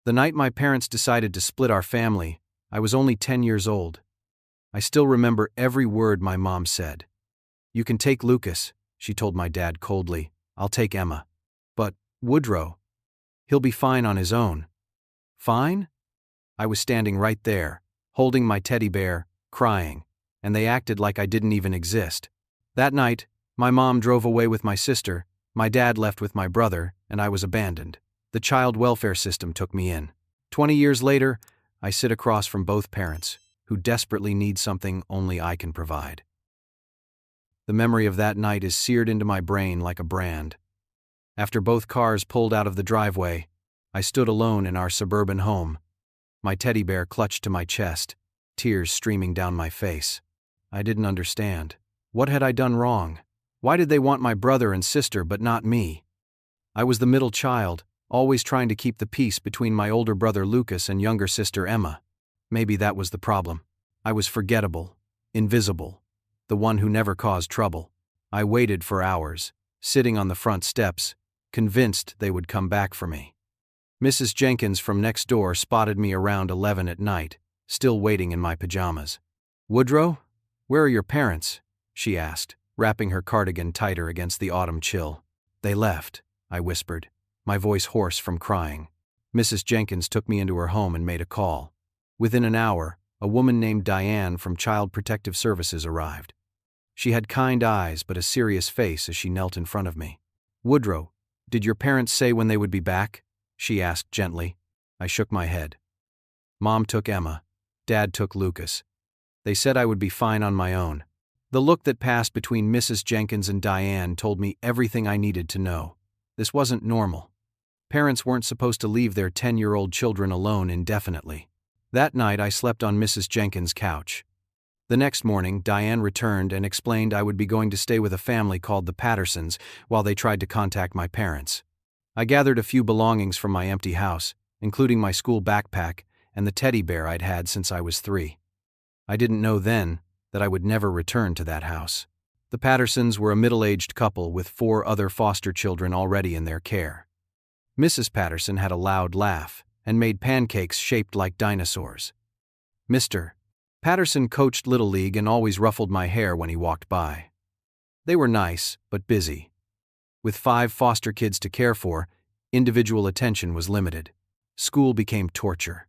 The night my parents decided to split our family, I was only 10 years old. I still remember every word my mom said. "You can take Lucas," she told my dad coldly. "I'll take Emma." "But, Woodrow, he'll be fine on his own." "Fine?" I was standing right there, holding my teddy bear, crying, and they acted like I didn't even exist. That night, my mom drove away with my sister, my dad left with my brother, and I was abandoned. The child welfare system took me in. 20 years later, I sit across from both parents, who desperately need something only I can provide. The memory of that night is seared into my brain like a brand. After both cars pulled out of the driveway, I stood alone in our suburban home, my teddy bear clutched to my chest, tears streaming down my face. I didn't understand. What had I done wrong? Why did they want my brother and sister but not me? I was the middle child, always trying to keep the peace between my older brother Lucas and younger sister Emma. Maybe that was the problem. I was forgettable, invisible, the one who never caused trouble. I waited for hours, sitting on the front steps, convinced they would come back for me. Mrs. Jenkins from next door spotted me around 11 at night, still waiting in my pajamas. "Woodrow, where are your parents?" she asked, wrapping her cardigan tighter against the autumn chill. "They left," I whispered, my voice hoarse from crying. Mrs. Jenkins took me into her home and made a call. Within an hour, a woman named Diane from Child Protective Services arrived. She had kind eyes but a serious face as she knelt in front of me. "Woodrow, did your parents say when they would be back?" she asked gently. I shook my head. Mom took Emma. Dad took Lucas. They said I would be fine on my own. The look that passed between Mrs. Jenkins and Diane told me everything I needed to know. This wasn't normal. Parents weren't supposed to leave their 10-year-old children alone indefinitely. That night I slept on Mrs. Jenkins' couch. The next morning, Diane returned and explained I would be going to stay with a family called the Pattersons while they tried to contact my parents. I gathered a few belongings from my empty house, including my school backpack and the teddy bear I'd had since I was 3. I didn't know then that I would never return to that house. The Pattersons were a middle-aged couple with 4 other foster children already in their care. Mrs. Patterson had a loud laugh and made pancakes shaped like dinosaurs. Mr. Patterson coached Little League and always ruffled my hair when he walked by. They were nice, but busy. With 5 foster kids to care for, individual attention was limited. School became torture.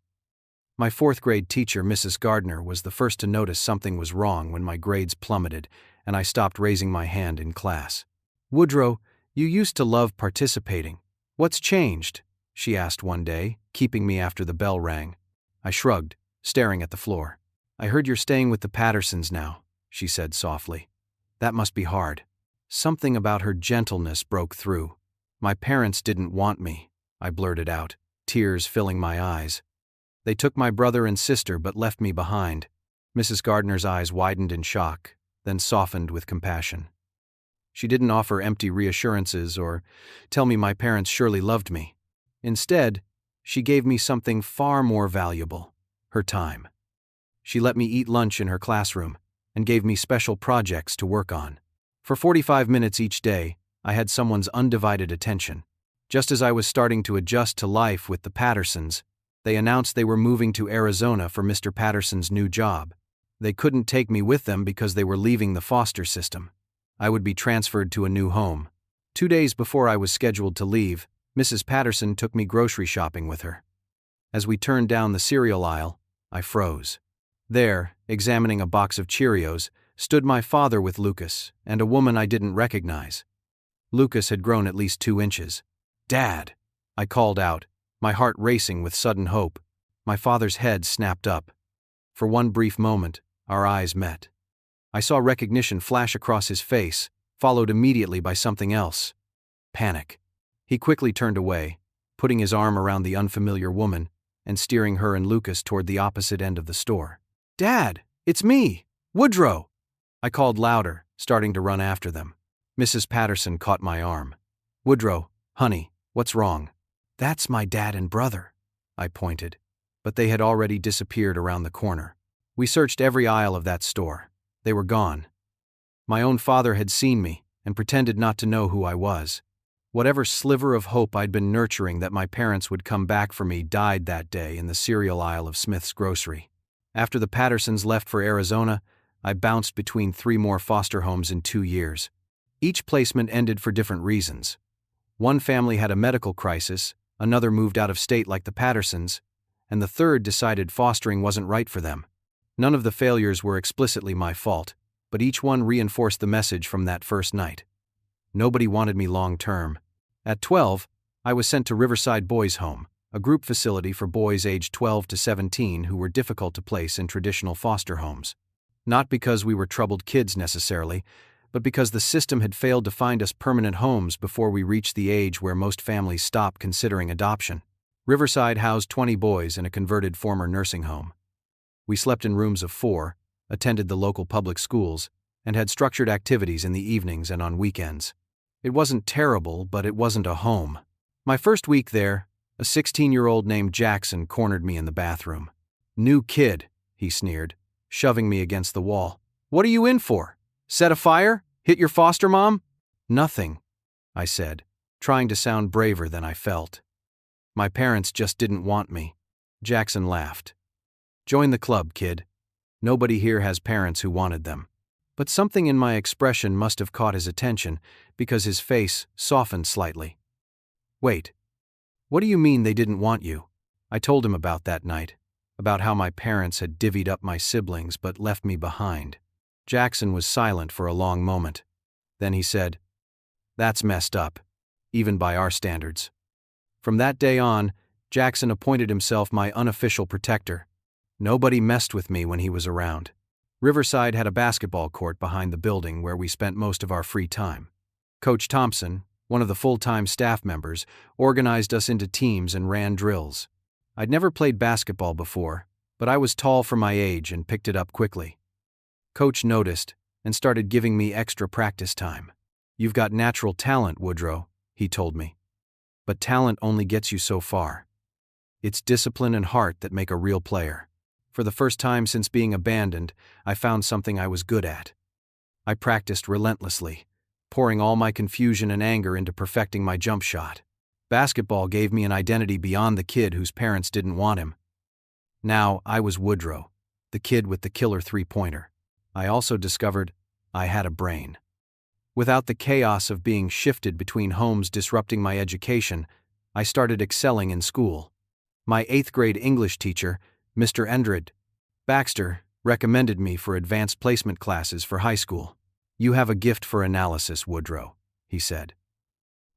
My 4th grade teacher, Mrs. Gardner, was the first to notice something was wrong when my grades plummeted and I stopped raising my hand in class. "Woodrow, you used to love participating. What's changed?" she asked one day, keeping me after the bell rang. I shrugged, staring at the floor. "I heard you're staying with the Pattersons now," she said softly. "That must be hard." Something about her gentleness broke through. "My parents didn't want me," I blurted out, tears filling my eyes. "They took my brother and sister but left me behind." Mrs. Gardner's eyes widened in shock, then softened with compassion. She didn't offer empty reassurances or tell me my parents surely loved me. Instead, she gave me something far more valuable: her time. She let me eat lunch in her classroom and gave me special projects to work on. For 45 minutes each day, I had someone's undivided attention. Just as I was starting to adjust to life with the Pattersons, they announced they were moving to Arizona for Mr. Patterson's new job. They couldn't take me with them because they were leaving the foster system. I would be transferred to a new home. 2 days before I was scheduled to leave, Mrs. Patterson took me grocery shopping with her. As we turned down the cereal aisle, I froze. There, examining a box of Cheerios, stood my father with Lucas and a woman I didn't recognize. Lucas had grown at least 2 inches. "Dad!" I called out, my heart racing with sudden hope. My father's head snapped up. For one brief moment, our eyes met. I saw recognition flash across his face, followed immediately by something else: panic. He quickly turned away, putting his arm around the unfamiliar woman and steering her and Lucas toward the opposite end of the store. "Dad, it's me, Woodrow!" I called louder, starting to run after them. Mrs. Patterson caught my arm. "Woodrow, honey, what's wrong?" "That's my dad and brother," I pointed, but they had already disappeared around the corner. We searched every aisle of that store. They were gone. My own father had seen me and pretended not to know who I was. Whatever sliver of hope I'd been nurturing that my parents would come back for me died that day in the cereal aisle of Smith's grocery. After the Pattersons left for Arizona, I bounced between 3 more foster homes in 2 years. Each placement ended for different reasons. One family had a medical crisis, another moved out of state like the Pattersons, and the third decided fostering wasn't right for them. None of the failures were explicitly my fault, but each one reinforced the message from that first night. Nobody wanted me long term. At 12, I was sent to Riverside Boys Home, a group facility for boys aged 12 to 17 who were difficult to place in traditional foster homes. Not because we were troubled kids necessarily, but because the system had failed to find us permanent homes before we reached the age where most families stop considering adoption. Riverside housed 20 boys in a converted former nursing home. We slept in rooms of 4, attended the local public schools, and had structured activities in the evenings and on weekends. It wasn't terrible, but it wasn't a home. My first week there, a 16-year-old named Jackson cornered me in the bathroom. "New kid," he sneered, shoving me against the wall. "What are you in for? Set a fire? Hit your foster mom?" "Nothing," I said, trying to sound braver than I felt. "My parents just didn't want me." Jackson laughed. "Join the club, kid. Nobody here has parents who wanted them." But something in my expression must have caught his attention, because his face softened slightly. "Wait. What do you mean they didn't want you?" I told him about that night, about how my parents had divvied up my siblings but left me behind. Jackson was silent for a long moment. Then he said, "That's messed up, even by our standards." From that day on, Jackson appointed himself my unofficial protector. Nobody messed with me when he was around. Riverside had a basketball court behind the building where we spent most of our free time. Coach Thompson, one of the full-time staff members, organized us into teams and ran drills. I'd never played basketball before, but I was tall for my age and picked it up quickly. Coach noticed and started giving me extra practice time. "You've got natural talent, Woodrow," he told me. "But talent only gets you so far. It's discipline and heart that make a real player." For the first time since being abandoned, I found something I was good at. I practiced relentlessly, pouring all my confusion and anger into perfecting my jump shot. Basketball gave me an identity beyond the kid whose parents didn't want him. Now I was Woodrow, the kid with the killer three-pointer. I also discovered I had a brain. Without the chaos of being shifted between homes disrupting my education, I started excelling in school. My 8th grade English teacher, Mr. Endred Baxter, recommended me for advanced placement classes for high school. "You have a gift for analysis, Woodrow," he said.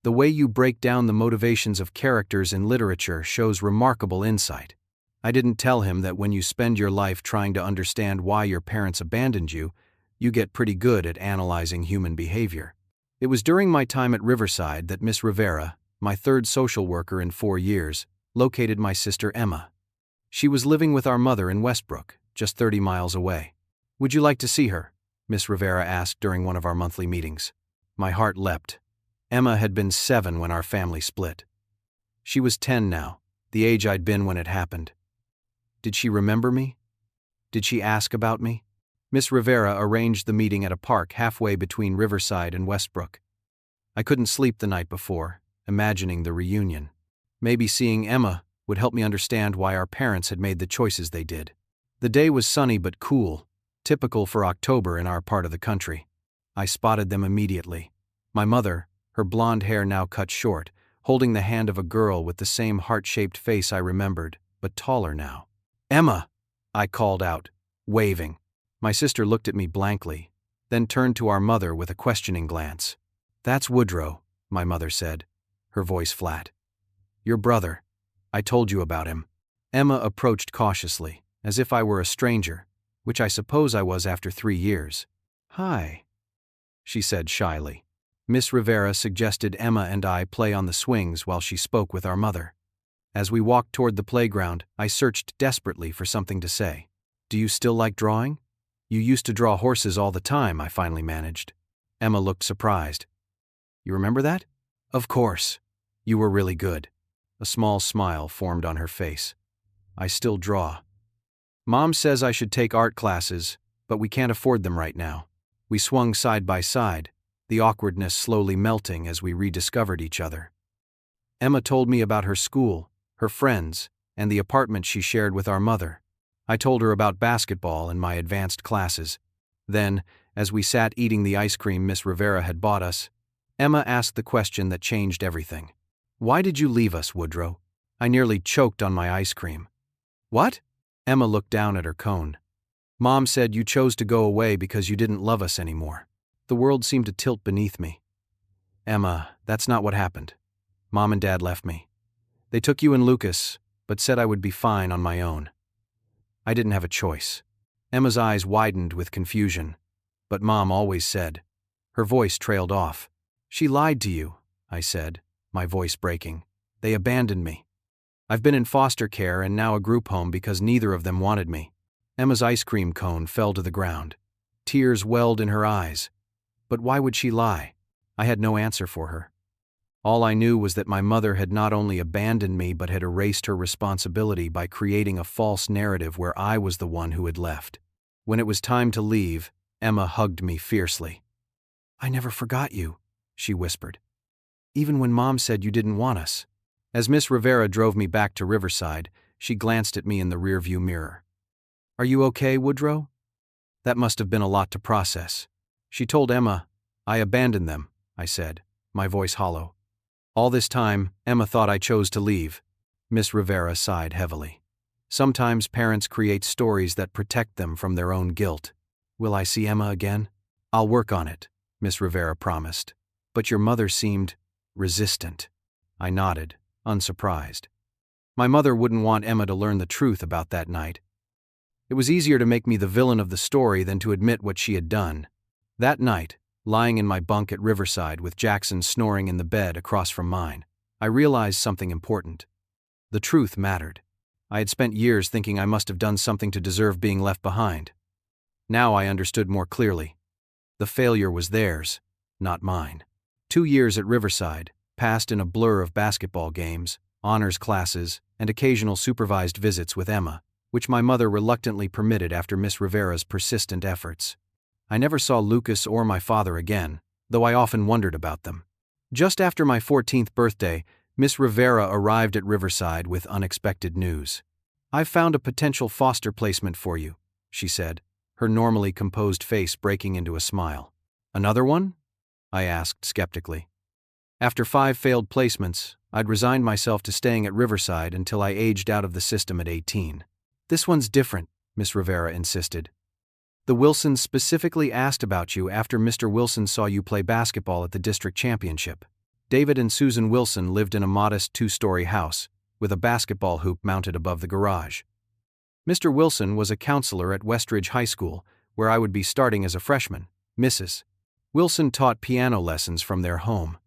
"The way you break down the motivations of characters in literature shows remarkable insight." I didn't tell him that when you spend your life trying to understand why your parents abandoned you, you get pretty good at analyzing human behavior. It was during my time at Riverside that Miss Rivera, my 3rd social worker in 4 years, located my sister Emma. She was living with our mother in Westbrook, just 30 miles away. "Would you like to see her?" Miss Rivera asked during one of our monthly meetings. My heart leapt. Emma had been 7 when our family split. She was 10 now, the age I'd been when it happened. Did she remember me? Did she ask about me? Miss Rivera arranged the meeting at a park halfway between Riverside and Westbrook. I couldn't sleep the night before, imagining the reunion. Maybe seeing Emma would help me understand why our parents had made the choices they did. The day was sunny but cool, typical for October in our part of the country. I spotted them immediately. My mother, her blonde hair now cut short, holding the hand of a girl with the same heart-shaped face I remembered, but taller now. "Emma!" I called out, waving. My sister looked at me blankly, then turned to our mother with a questioning glance. "That's Woodrow," my mother said, her voice flat. "Your brother. I told you about him." Emma approached cautiously, as if I were a stranger, which I suppose I was after 3 years. "Hi," she said shyly. Miss Rivera suggested Emma and I play on the swings while she spoke with our mother. As we walked toward the playground, I searched desperately for something to say. "Do you still like drawing? You used to draw horses all the time," I finally managed. Emma looked surprised. "You remember that?" "Of course. You were really good." A small smile formed on her face. "I still draw. Mom says I should take art classes, but we can't afford them right now." We swung side by side, the awkwardness slowly melting as we rediscovered each other. Emma told me about her school, her friends, and the apartment she shared with our mother. I told her about basketball and my advanced classes. Then, as we sat eating the ice cream Miss Rivera had bought us, Emma asked the question that changed everything. "Why did you leave us, Woodrow?" I nearly choked on my ice cream. "What?" Emma looked down at her cone. "Mom said you chose to go away because you didn't love us anymore." The world seemed to tilt beneath me. "Emma, that's not what happened. Mom and Dad left me. They took you and Lucas, but said I would be fine on my own. I didn't have a choice." Emma's eyes widened with confusion. "But Mom always said." Her voice trailed off. "She lied to you," I said, my voice breaking. "They abandoned me. I've been in foster care and now a group home because neither of them wanted me." Emma's ice cream cone fell to the ground. Tears welled in her eyes. But why would she lie? I had no answer for her. All I knew was that my mother had not only abandoned me but had erased her responsibility by creating a false narrative where I was the one who had left. When it was time to leave, Emma hugged me fiercely. "I never forgot you," she whispered. "Even when Mom said you didn't want us." As Miss Rivera drove me back to Riverside, she glanced at me in the rearview mirror. "Are you okay, Woodrow?" That must have been a lot to process. She told Emma, "I abandoned them," I said, my voice hollow. All this time, Emma thought I chose to leave. Miss Rivera sighed heavily. Sometimes parents create stories that protect them from their own guilt. "Will I see Emma again?" "I'll work on it," Miss Rivera promised. "But your mother seemed resistant." I nodded, unsurprised. My mother wouldn't want Emma to learn the truth about that night. It was easier to make me the villain of the story than to admit what she had done. That night, lying in my bunk at Riverside with Jackson snoring in the bed across from mine, I realized something important. The truth mattered. I had spent years thinking I must have done something to deserve being left behind. Now I understood more clearly. The failure was theirs, not mine. 2 years at Riverside, passed in a blur of basketball games, honors classes, and occasional supervised visits with Emma, which my mother reluctantly permitted after Miss Rivera's persistent efforts. I never saw Lucas or my father again, though I often wondered about them. Just after my 14th birthday, Miss Rivera arrived at Riverside with unexpected news. "I've found a potential foster placement for you," she said, her normally composed face breaking into a smile. "Another one?" I asked skeptically. After 5 failed placements, I'd resigned myself to staying at Riverside until I aged out of the system at 18. "This one's different," Miss Rivera insisted. "The Wilsons specifically asked about you after Mr. Wilson saw you play basketball at the district championship." David and Susan Wilson lived in a modest 2-story house, with a basketball hoop mounted above the garage. Mr. Wilson was a counselor at Westridge High School, where I would be starting as a freshman. Mrs. Wilson taught piano lessons from their home.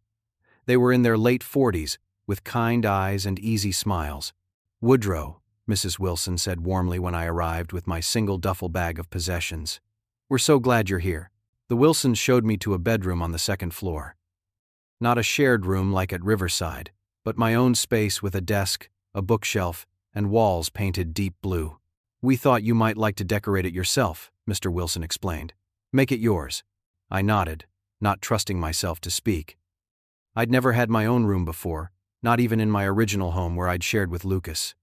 They were in their late 40s, with kind eyes and easy smiles. "Woodrow," Mrs. Wilson said warmly when I arrived with my single duffel bag of possessions. "We're so glad you're here." The Wilsons showed me to a bedroom on the 2nd floor. Not a shared room like at Riverside, but my own space with a desk, a bookshelf, and walls painted deep blue. "We thought you might like to decorate it yourself," Mr. Wilson explained. "Make it yours." I nodded, not trusting myself to speak. I'd never had my own room before, not even in my original home where I'd shared with Lucas.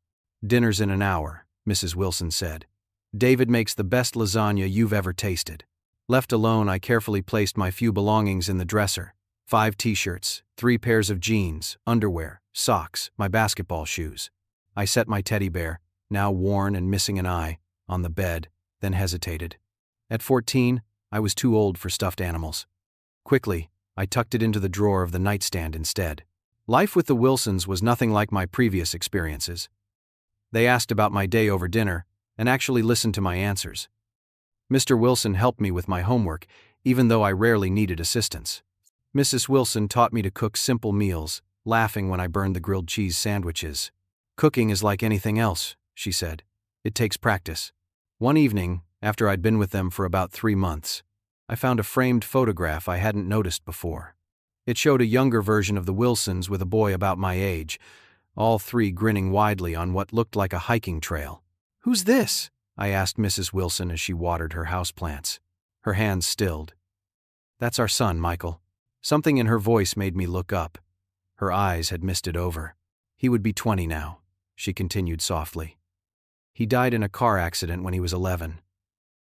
"Dinner's in an hour," Mrs. Wilson said. "David makes the best lasagna you've ever tasted." Left alone, I carefully placed my few belongings in the dresser. 5 t-shirts, 3 pairs of jeans, underwear, socks, my basketball shoes. I set my teddy bear, now worn and missing an eye, on the bed, then hesitated. At 14, I was too old for stuffed animals. Quickly, I tucked it into the drawer of the nightstand instead. Life with the Wilsons was nothing like my previous experiences. They asked about my day over dinner, and actually listened to my answers. Mr. Wilson helped me with my homework, even though I rarely needed assistance. Mrs. Wilson taught me to cook simple meals, laughing when I burned the grilled cheese sandwiches. "Cooking is like anything else," she said. "It takes practice." One evening, after I'd been with them for about 3 months, I found a framed photograph I hadn't noticed before. It showed a younger version of the Wilsons with a boy about my age, all 3 grinning widely on what looked like a hiking trail. "Who's this?" I asked Mrs. Wilson as she watered her houseplants. Her hands stilled. "That's our son, Michael," Something in her voice made me look up. Her eyes had misted over. He would be 20 now, she continued softly. He died in a car accident when he was 11.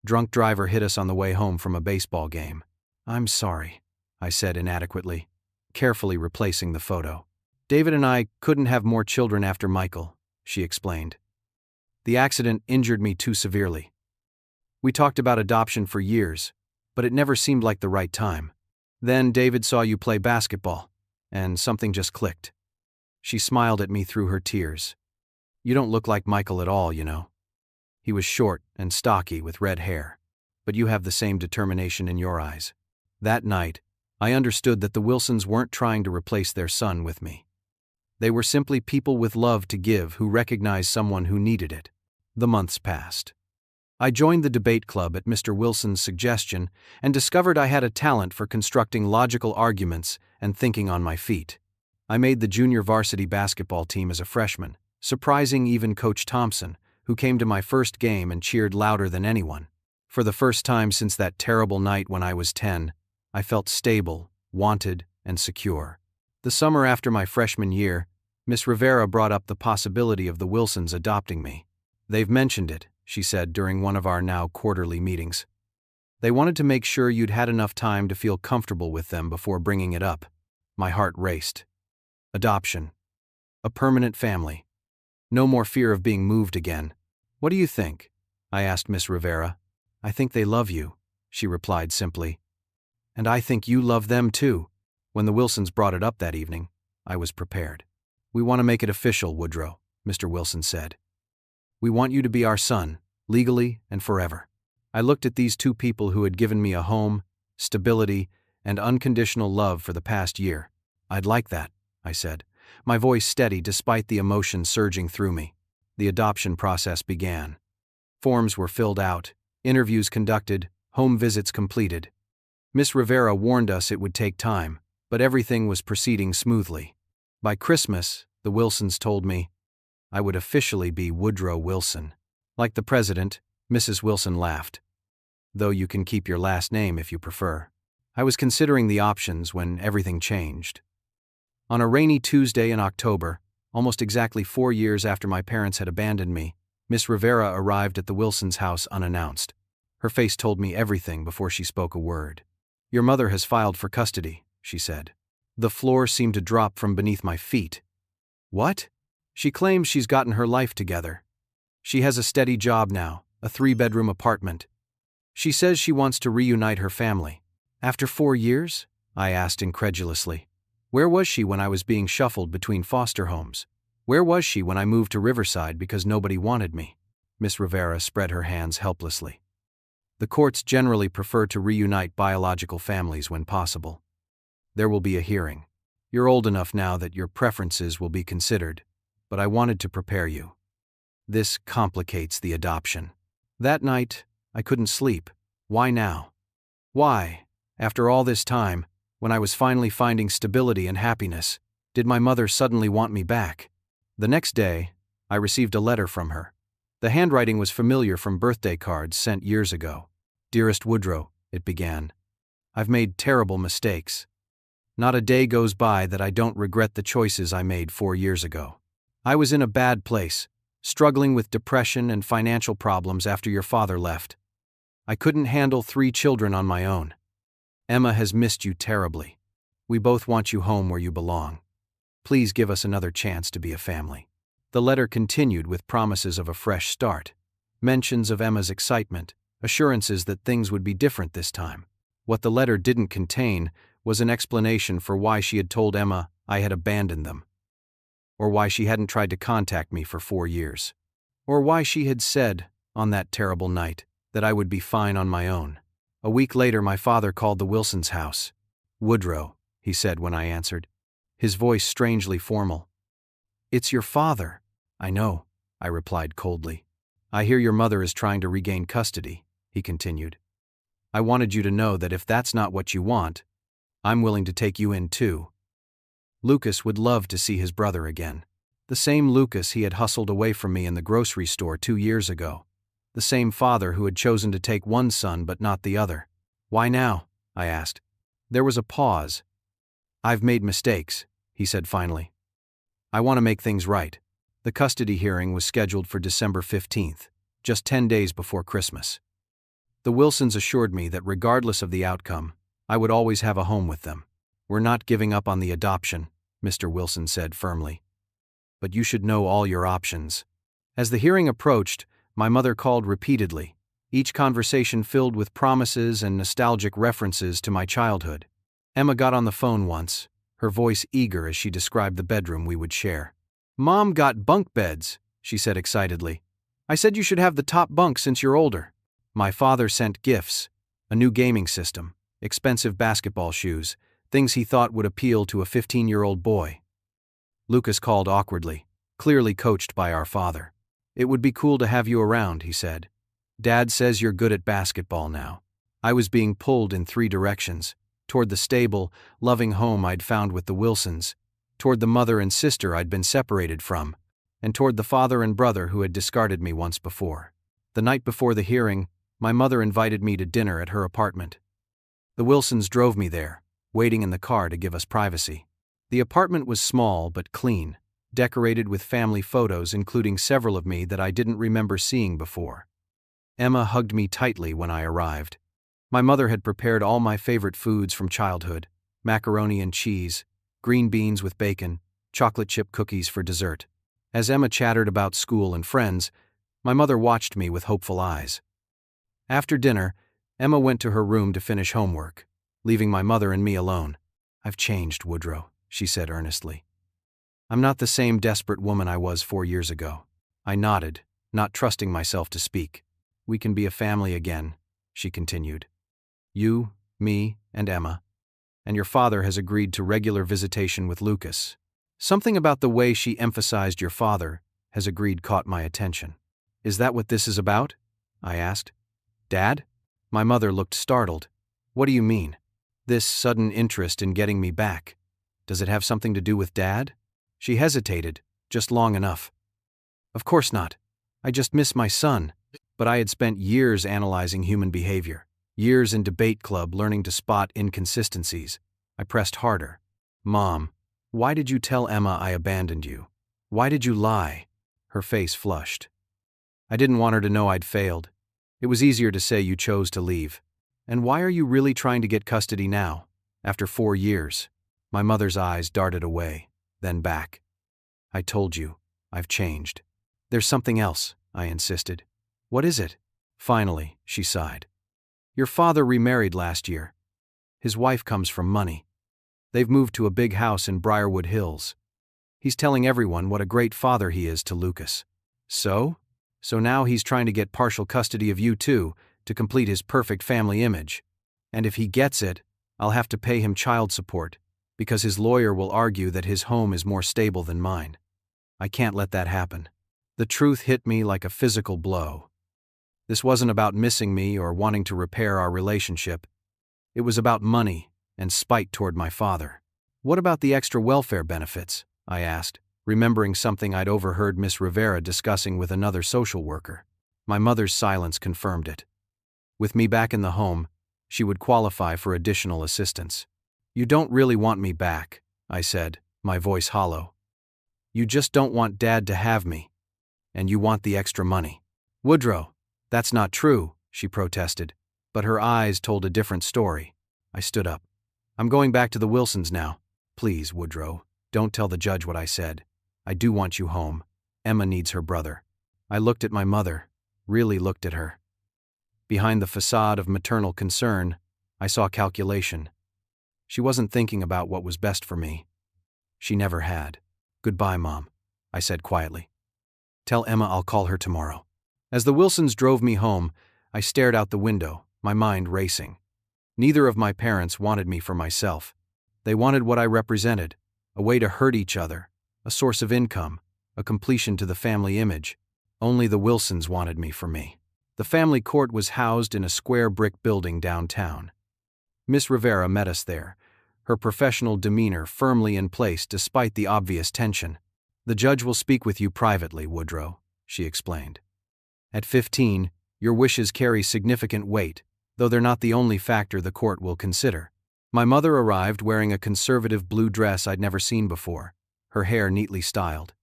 Drunk driver hit us on the way home from a baseball game. I'm sorry, I said inadequately, carefully replacing the photo. David and I couldn't have more children after Michael, she explained. The accident injured me too severely. We talked about adoption for years, but it never seemed like the right time. Then David saw you play basketball, and something just clicked. She smiled at me through her tears. You don't look like Michael at all, you know. He was short and stocky with red hair, but you have the same determination in your eyes. That night, I understood that the Wilsons weren't trying to replace their son with me. They were simply people with love to give who recognized someone who needed it. The months passed. I joined the debate club at Mr. Wilson's suggestion and discovered I had a talent for constructing logical arguments and thinking on my feet. I made the junior varsity basketball team as a freshman, surprising even Coach Thompson, who came to my first game and cheered louder than anyone. For the first time since that terrible night when I was 10, I felt stable, wanted, and secure. The summer after my freshman year, Miss Rivera brought up the possibility of the Wilsons adopting me. They've mentioned it, she said during one of our now quarterly meetings. They wanted to make sure you'd had enough time to feel comfortable with them before bringing it up. My heart raced. Adoption. A permanent family. No more fear of being moved again. What do you think? I asked Miss Rivera. I think they love you, she replied simply. And I think you love them too. When the Wilsons brought it up that evening, I was prepared. We want to make it official, Woodrow, Mr. Wilson said. We want you to be our son, legally and forever. I looked at these two people who had given me a home, stability, and unconditional love for the past year. I'd like that, I said, my voice steady despite the emotion surging through me. The adoption process began. Forms were filled out, interviews conducted, home visits completed. Miss Rivera warned us it would take time, but everything was proceeding smoothly. By Christmas, the Wilsons told me, I would officially be Woodrow Wilson. Like the president, Mrs. Wilson laughed. Though you can keep your last name if you prefer. I was considering the options when everything changed. On a rainy Tuesday in October, almost exactly 4 years after my parents had abandoned me, Miss Rivera arrived at the Wilsons' house unannounced. Her face told me everything before she spoke a word. Your mother has filed for custody, she said. The floor seemed to drop from beneath my feet. What? She claims she's gotten her life together. She has a steady job now, a 3-bedroom apartment. She says she wants to reunite her family. After 4 years? I asked incredulously. Where was she when I was being shuffled between foster homes? Where was she when I moved to Riverside because nobody wanted me? Miss Rivera spread her hands helplessly. The courts generally prefer to reunite biological families when possible. There will be a hearing. You're old enough now that your preferences will be considered, but I wanted to prepare you. This complicates the adoption. That night, I couldn't sleep. Why now? Why, after all this time, when I was finally finding stability and happiness, did my mother suddenly want me back? The next day, I received a letter from her. The handwriting was familiar from birthday cards sent years ago. Dearest Woodrow, it began. I've made terrible mistakes. Not a day goes by that I don't regret the choices I made 4 years ago. I was in a bad place, struggling with depression and financial problems after your father left. I couldn't handle 3 children on my own. Emma has missed you terribly. We both want you home where you belong. Please give us another chance to be a family. The letter continued with promises of a fresh start, mentions of Emma's excitement, assurances that things would be different this time. What the letter didn't contain was an explanation for why she had told Emma I had abandoned them, or why she hadn't tried to contact me for 4 years, or why she had said, on that terrible night, that I would be fine on my own. A week later, my father called the Wilsons' house. Woodrow, he said when I answered, his voice strangely formal. It's your father. I know, I replied coldly. I hear your mother is trying to regain custody, he continued. I wanted you to know that if that's not what you want, I'm willing to take you in too. Lucas would love to see his brother again. The same Lucas he had hustled away from me in the grocery store 2 years ago. The same father who had chosen to take one son but not the other. Why now? I asked. There was a pause, "I've made mistakes," he said finally. "I want to make things right." The custody hearing was scheduled for December 15th, just 10 days before Christmas. The Wilsons assured me that regardless of the outcome, I would always have a home with them. "We're not giving up on the adoption," Mr. Wilson said firmly. "But you should know all your options." As the hearing approached, my mother called repeatedly, each conversation filled with promises and nostalgic references to my childhood. Emma got on the phone once, her voice eager as she described the bedroom we would share. "Mom got bunk beds," she said excitedly. "I said you should have the top bunk since you're older." My father sent gifts, a new gaming system, expensive basketball shoes, things he thought would appeal to a 15-year-old boy. Lucas called awkwardly, clearly coached by our father. "It would be cool to have you around," he said. "Dad says you're good at basketball now." I was being pulled in 3 directions: toward the stable, loving home I'd found with the Wilsons, toward the mother and sister I'd been separated from, and toward the father and brother who had discarded me once before. The night before the hearing, my mother invited me to dinner at her apartment. The Wilsons drove me there, waiting in the car to give us privacy. The apartment was small but clean, decorated with family photos including several of me that I didn't remember seeing before. Emma hugged me tightly when I arrived. My mother had prepared all my favorite foods from childhood: macaroni and cheese, green beans with bacon, chocolate chip cookies for dessert. As Emma chattered about school and friends, my mother watched me with hopeful eyes. After dinner, Emma went to her room to finish homework, leaving my mother and me alone. "I've changed, Woodrow," she said earnestly. "I'm not the same desperate woman I was 4 years ago." I nodded, not trusting myself to speak. "We can be a family again," she continued. "You, me, and Emma. And your father has agreed to regular visitation with Lucas." Something about the way she emphasized "your father has agreed" caught my attention. "Is that what this is about?" I asked. "Dad?" My mother looked startled. "What do you mean? This sudden interest in getting me back? Does it have something to do with Dad?" She hesitated, just long enough. "Of course not. I just miss my son." But I had spent years analyzing human behavior, years in debate club learning to spot inconsistencies. I pressed harder. "Mom, why did you tell Emma I abandoned you? Why did you lie?" Her face flushed. "I didn't want her to know I'd failed. It was easier to say you chose to leave. And why are you really trying to get custody now, after 4 years?" My mother's eyes darted away, then back. "I told you, I've changed." "There's something else," I insisted. "What is it?" Finally, she sighed. "Your father remarried last year. His wife comes from money. They've moved to a big house in Briarwood Hills. He's telling everyone what a great father he is to Lucas." "So? So now he's trying to get partial custody of you too, to complete his perfect family image. And if he gets it, I'll have to pay him child support, because his lawyer will argue that his home is more stable than mine. I can't let that happen." The truth hit me like a physical blow. This wasn't about missing me or wanting to repair our relationship. It was about money and spite toward my father. "What about the extra welfare benefits?" I asked, remembering something I'd overheard Miss Rivera discussing with another social worker. My mother's silence confirmed it. With me back in the home, she would qualify for additional assistance. "You don't really want me back," I said, my voice hollow. "You just don't want Dad to have me. And you want the extra money." "Woodrow, that's not true," she protested, but her eyes told a different story. I stood up. "I'm going back to the Wilsons now. Please, Woodrow, don't tell the judge what I said. I do want you home. Emma needs her brother." I looked at my mother, really looked at her. Behind the facade of maternal concern, I saw calculation. She wasn't thinking about what was best for me. She never had. "Goodbye, Mom," I said quietly. "Tell Emma I'll call her tomorrow." As the Wilsons drove me home, I stared out the window, my mind racing. Neither of my parents wanted me for myself. They wanted what I represented, a way to hurt each other, a source of income, a completion to the family image. Only the Wilsons wanted me for me. The family court was housed in a square brick building downtown. Miss Rivera met us there, her professional demeanor firmly in place despite the obvious tension. "The judge will speak with you privately, Woodrow," she explained. "At 15, your wishes carry significant weight, though they're not the only factor the court will consider. My mother arrived wearing a conservative blue dress I'd never seen before, her hair neatly styled.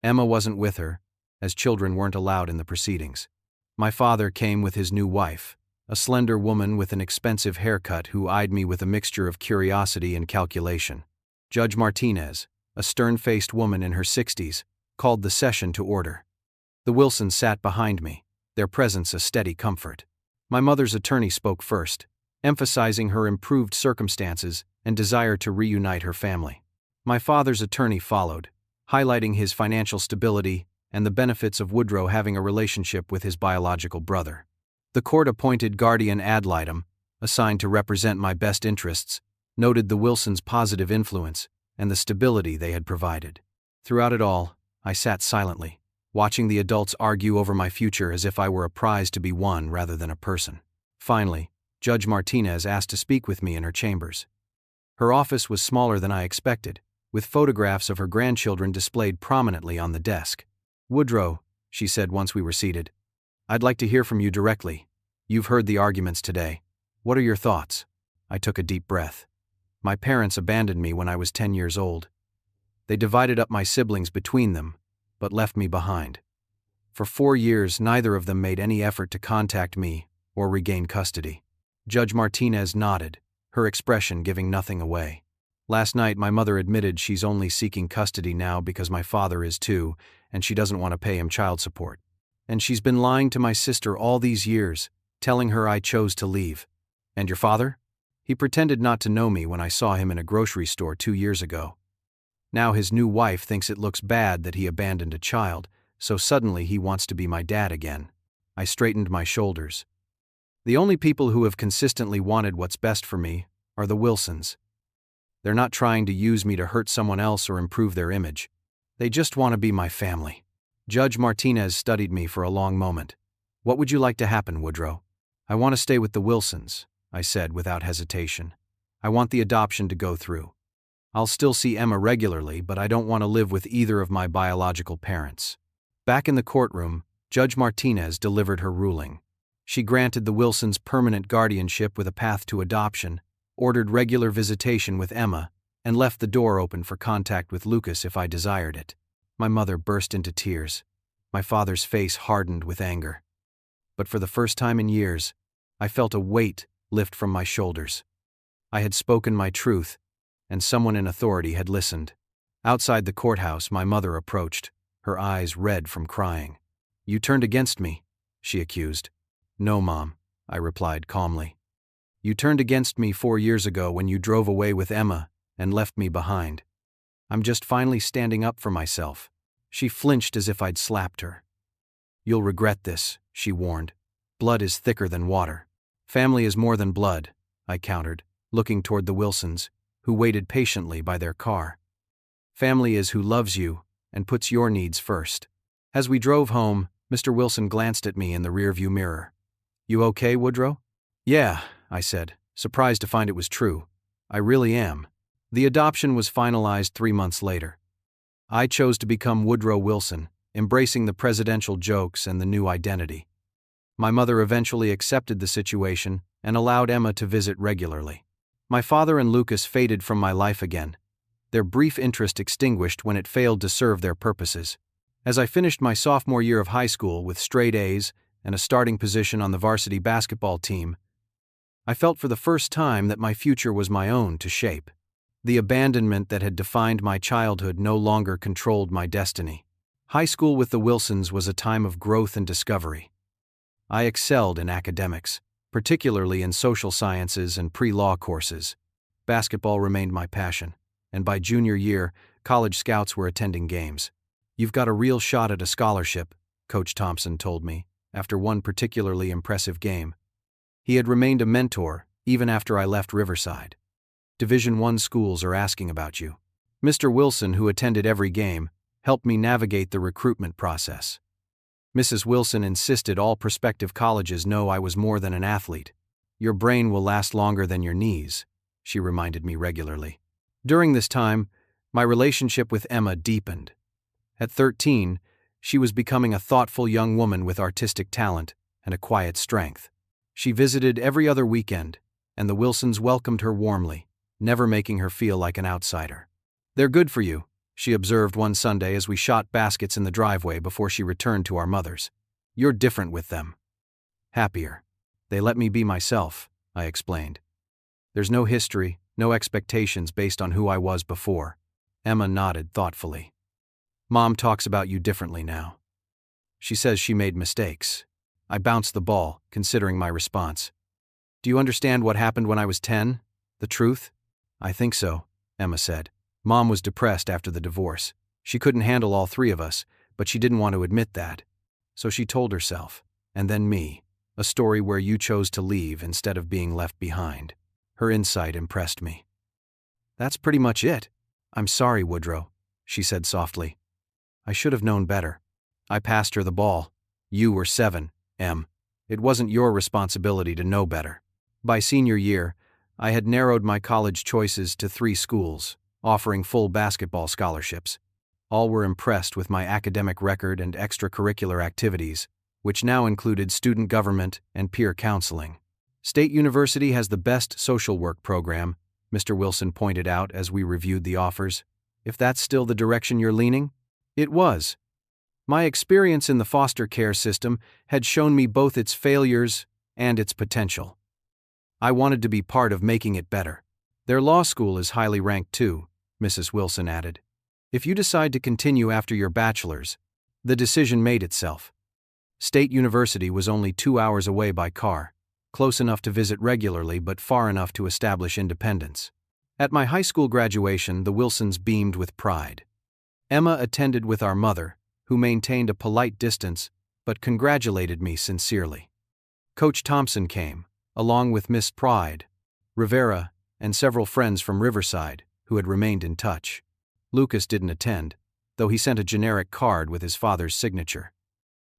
Emma wasn't with her, as children weren't allowed in the proceedings. My father came with his new wife, a slender woman with an expensive haircut who eyed me with a mixture of curiosity and calculation. Judge Martinez, a stern-faced woman in her 60s, called the session to order. The Wilsons sat behind me, their presence a steady comfort. My mother's attorney spoke first, emphasizing her improved circumstances and desire to reunite her family. My father's attorney followed, highlighting his financial stability and the benefits of Woodrow having a relationship with his biological brother. The court-appointed guardian ad litem, assigned to represent my best interests, noted the Wilsons' positive influence and the stability they had provided. Throughout it all, I sat silently, watching the adults argue over my future as if I were a prize to be won rather than a person. Finally, Judge Martinez asked to speak with me in her chambers. Her office was smaller than I expected, with photographs of her grandchildren displayed prominently on the desk. "Woodrow," she said once we were seated, "I'd like to hear from you directly. You've heard the arguments today. What are your thoughts?" I took a deep breath. My parents abandoned me when I was 10 years old. They divided up my siblings between them, but left me behind. For 4 years, neither of them made any effort to contact me or regain custody. Judge Martinez nodded, her expression giving nothing away. Last night, my mother admitted she's only seeking custody now because my father is too, and she doesn't want to pay him child support. And she's been lying to my sister all these years, telling her I chose to leave. "And your father?" "He pretended not to know me when I saw him in a grocery store 2 years ago. Now his new wife thinks it looks bad that he abandoned a child, so suddenly he wants to be my dad again." I straightened my shoulders. The only people who have consistently wanted what's best for me are the Wilsons. They're not trying to use me to hurt someone else or improve their image. They just want to be my family. Judge Martinez studied me for a long moment. "What would you like to happen, Woodrow?" "I want to stay with the Wilsons," I said without hesitation. "I want the adoption to go through. I'll still see Emma regularly, but I don't want to live with either of my biological parents." Back in the courtroom, Judge Martinez delivered her ruling. She granted the Wilsons permanent guardianship with a path to adoption, ordered regular visitation with Emma, and left the door open for contact with Lucas if I desired it. My mother burst into tears. My father's face hardened with anger. But for the first time in years, I felt a weight lift from my shoulders. I had spoken my truth, and someone in authority had listened. Outside the courthouse, my mother approached, her eyes red from crying. "You turned against me," she accused. "No, Mom," I replied calmly. "You turned against me 4 years ago when you drove away with Emma and left me behind. I'm just finally standing up for myself." She flinched as if I'd slapped her. "You'll regret this," she warned. "Blood is thicker than water." "Family is more than blood," I countered, looking toward the Wilsons, who waited patiently by their car. "Family is who loves you and puts your needs first." As we drove home, Mr. Wilson glanced at me in the rearview mirror. "You okay, Woodrow?" "Yeah," I said, surprised to find it was true. "I really am." The adoption was finalized 3 months later. I chose to become Woodrow Wilson, embracing the presidential jokes and the new identity. My mother eventually accepted the situation and allowed Emma to visit regularly. My father and Lucas faded from my life again, their brief interest extinguished when it failed to serve their purposes. As I finished my sophomore year of high school with straight A's and a starting position on the varsity basketball team, I felt for the first time that my future was my own to shape. The abandonment that had defined my childhood no longer controlled my destiny. High school with the Wilsons was a time of growth and discovery. I excelled in academics, particularly in social sciences and pre-law courses. Basketball remained my passion, and by junior year, college scouts were attending games. "You've got a real shot at a scholarship," Coach Thompson told me, after one particularly impressive game. He had remained a mentor even after I left Riverside. "Division I schools are asking about you." Mr. Wilson, who attended every game, helped me navigate the recruitment process. Mrs. Wilson insisted all prospective colleges know I was more than an athlete. "Your brain will last longer than your knees," she reminded me regularly. During this time, my relationship with Emma deepened. At 13, she was becoming a thoughtful young woman with artistic talent and a quiet strength. She visited every other weekend, and the Wilsons welcomed her warmly, never making her feel like an outsider. "They're good for you," she observed one Sunday as we shot baskets in the driveway before she returned to our mother's. "You're different with them." "Happier. They let me be myself," I explained. "There's no history, no expectations based on who I was before." Emma nodded thoughtfully. "Mom talks about you differently now. She says she made mistakes." I bounced the ball, considering my response. "Do you understand what happened when I was 10? The truth?" "I think so," Emma said. "Mom was depressed after the divorce. She couldn't handle all three of us, but she didn't want to admit that. So she told herself, and then me, a story where you chose to leave instead of being left behind." Her insight impressed me. "That's pretty much it." "I'm sorry, Woodrow," she said softly. "I should have known better." I passed her the ball. "You were 7, Em. It wasn't your responsibility to know better." By senior year, I had narrowed my college choices to 3 schools, offering full basketball scholarships. All were impressed with my academic record and extracurricular activities, which now included student government and peer counseling. "State University has the best social work program," Mr. Wilson pointed out as we reviewed the offers. "If that's still the direction you're leaning?" It was. My experience in the foster care system had shown me both its failures and its potential. I wanted to be part of making it better. "Their law school is highly ranked too," Mrs. Wilson added. "If you decide to continue after your bachelor's," the decision made itself. State University was only 2 hours away by car, close enough to visit regularly but far enough to establish independence. At my high school graduation, the Wilsons beamed with pride. Emma attended with our mother, who maintained a polite distance but congratulated me sincerely. Coach Thompson came, along with Miss Pride, Rivera, and several friends from Riverside, who had remained in touch. Lucas didn't attend, though he sent a generic card with his father's signature.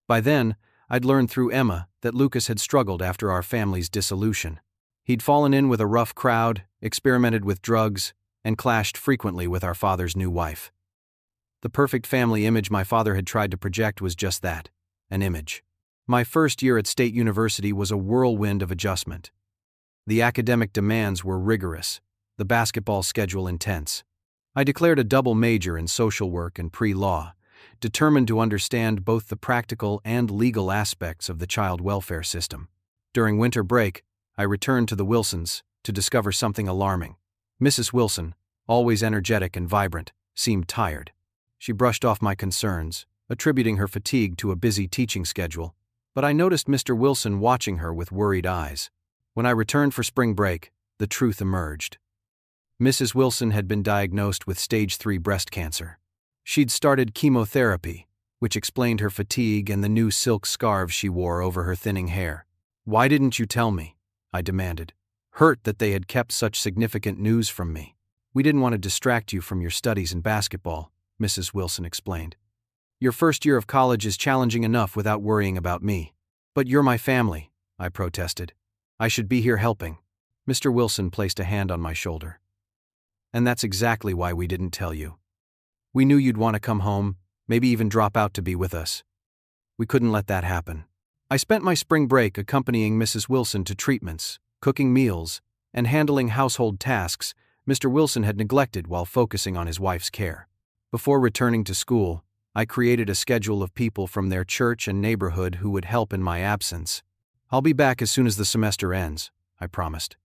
By then, I'd learned through Emma that Lucas had struggled after our family's dissolution. He'd fallen in with a rough crowd, experimented with drugs, and clashed frequently with our father's new wife. The perfect family image my father had tried to project was just that, an image. My first year at State University was a whirlwind of adjustment. The academic demands were rigorous, the basketball schedule intense. I declared a double major in social work and pre-law, determined to understand both the practical and legal aspects of the child welfare system. During winter break, I returned to the Wilsons to discover something alarming. Mrs. Wilson, always energetic and vibrant, seemed tired. She brushed off my concerns, attributing her fatigue to a busy teaching schedule, but I noticed Mr. Wilson watching her with worried eyes. When I returned for spring break, the truth emerged. Mrs. Wilson had been diagnosed with stage 3 breast cancer. She'd started chemotherapy, which explained her fatigue and the new silk scarves she wore over her thinning hair. "Why didn't you tell me?" I demanded, hurt that they had kept such significant news from me. "We didn't want to distract you from your studies in basketball," Mrs. Wilson explained. "Your first year of college is challenging enough without worrying about me." "But you're my family," I protested. "I should be here helping." Mr. Wilson placed a hand on my shoulder. "And that's exactly why we didn't tell you. We knew you'd want to come home, maybe even drop out to be with us. We couldn't let that happen." I spent my spring break accompanying Mrs. Wilson to treatments, cooking meals, and handling household tasks Mr. Wilson had neglected while focusing on his wife's care. Before returning to school, I created a schedule of people from their church and neighborhood who would help in my absence. "I'll be back as soon as the semester ends," I promised.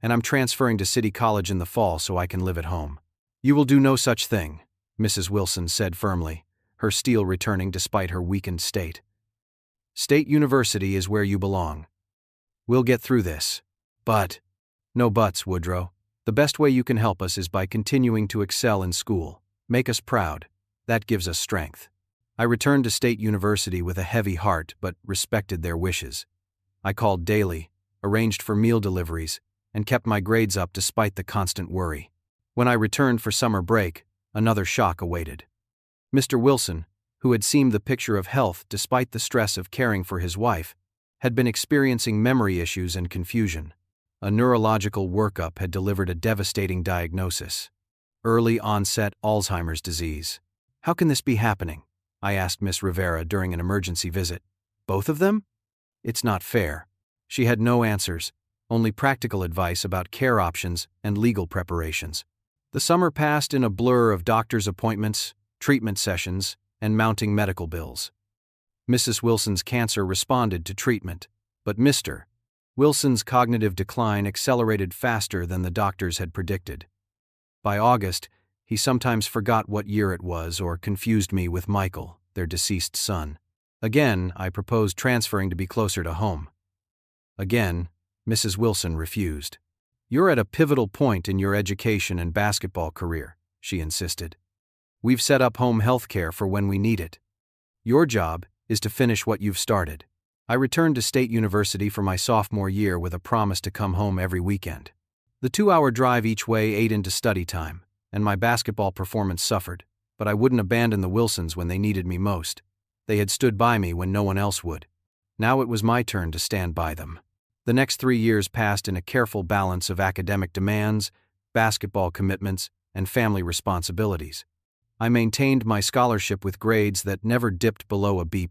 "And I'm transferring to City College in the fall so I can live at home." "You will do no such thing," Mrs. Wilson said firmly, her steel returning despite her weakened state. "State University is where you belong. We'll get through this." "But—" "No buts, Woodrow. The best way you can help us is by continuing to excel in school. Make us proud. That gives us strength." I returned to State University with a heavy heart but respected their wishes. I called daily, arranged for meal deliveries, and kept my grades up despite the constant worry. When I returned for summer break, another shock awaited. Mr. Wilson, who had seemed the picture of health despite the stress of caring for his wife, had been experiencing memory issues and confusion. A neurological workup had delivered a devastating diagnosis: early onset Alzheimer's disease. "How can this be happening?" I asked Miss Rivera during an emergency visit. "Both of them?" "It's not fair." She had no answers, only practical advice about care options and legal preparations. The summer passed in a blur of doctor's appointments, treatment sessions, and mounting medical bills. Mrs. Wilson's cancer responded to treatment, but Mr. Wilson's cognitive decline accelerated faster than the doctors had predicted. By August, he sometimes forgot what year it was or confused me with Michael, their deceased son. Again, I proposed transferring to be closer to home. Again, Mrs. Wilson refused. "You're at a pivotal point in your education and basketball career," she insisted. "We've set up home health care for when we need it. Your job is to finish what you've started." I returned to State University for my sophomore year with a promise to come home every weekend. The 2-hour drive each way ate into study time, and my basketball performance suffered, but I wouldn't abandon the Wilsons when they needed me most. They had stood by me when no one else would. Now it was my turn to stand by them. The next 3 years passed in a careful balance of academic demands, basketball commitments, and family responsibilities. I maintained my scholarship with grades that never dipped below a B+,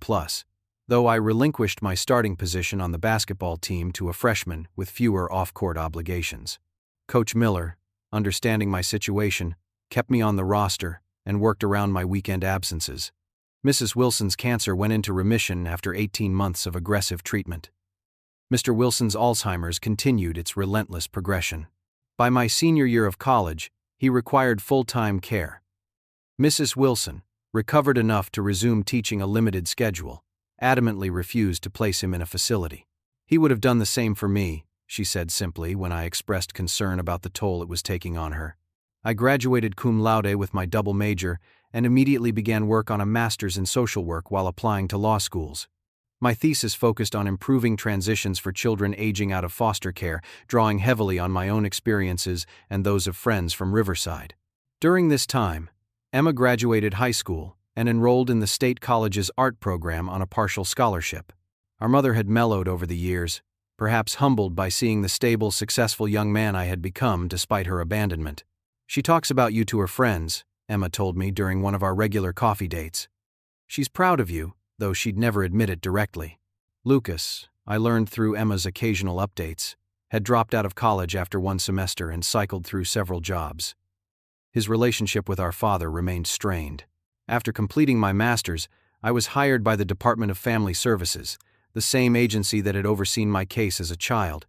though I relinquished my starting position on the basketball team to a freshman with fewer off-court obligations. Coach Miller, understanding my situation, kept me on the roster and worked around my weekend absences. Mrs. Wilson's cancer went into remission after 18 months of aggressive treatment. Mr. Wilson's Alzheimer's continued its relentless progression. By my senior year of college, he required full-time care. Mrs. Wilson, recovered enough to resume teaching a limited schedule, adamantly refused to place him in a facility. "He would have done the same for me," she said simply when I expressed concern about the toll it was taking on her. I graduated cum laude with my double major and immediately began work on a master's in social work while applying to law schools. My thesis focused on improving transitions for children aging out of foster care, drawing heavily on my own experiences and those of friends from Riverside. During this time, Emma graduated high school and enrolled in the state college's art program on a partial scholarship. Our mother had mellowed over the years, perhaps humbled by seeing the stable, successful young man I had become despite her abandonment. "She talks about you to her friends," Emma told me during one of our regular coffee dates. "She's proud of you, though she'd never admit it directly." Lucas, I learned through Emma's occasional updates, had dropped out of college after one semester and cycled through several jobs. His relationship with our father remained strained. After completing my master's, I was hired by the Department of Family Services, the same agency that had overseen my case as a child.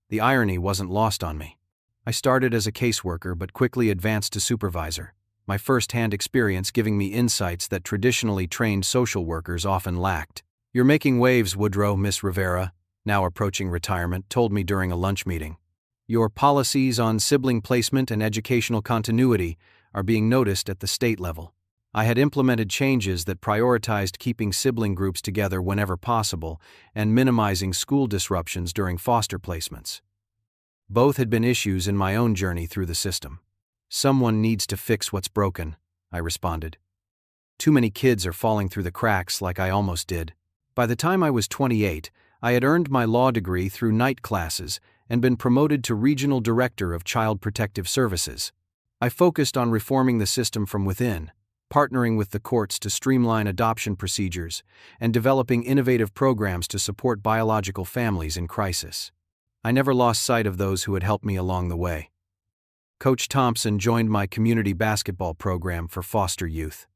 The irony wasn't lost on me. I started as a caseworker but quickly advanced to supervisor, my first-hand experience giving me insights that traditionally trained social workers often lacked. "You're making waves, Woodrow," Miss Rivera, now approaching retirement, told me during a lunch meeting. "Your policies on sibling placement and educational continuity are being noticed at the state level." I had implemented changes that prioritized keeping sibling groups together whenever possible and minimizing school disruptions during foster placements. Both had been issues in my own journey through the system. "Someone needs to fix what's broken," I responded. "Too many kids are falling through the cracks like I almost did." By the time I was 28, I had earned my law degree through night classes and been promoted to Regional Director of Child Protective Services. I focused on reforming the system from within, partnering with the courts to streamline adoption procedures, and developing innovative programs to support biological families in crisis. I never lost sight of those who had helped me along the way. Coach Thompson joined my community basketball program for foster youth.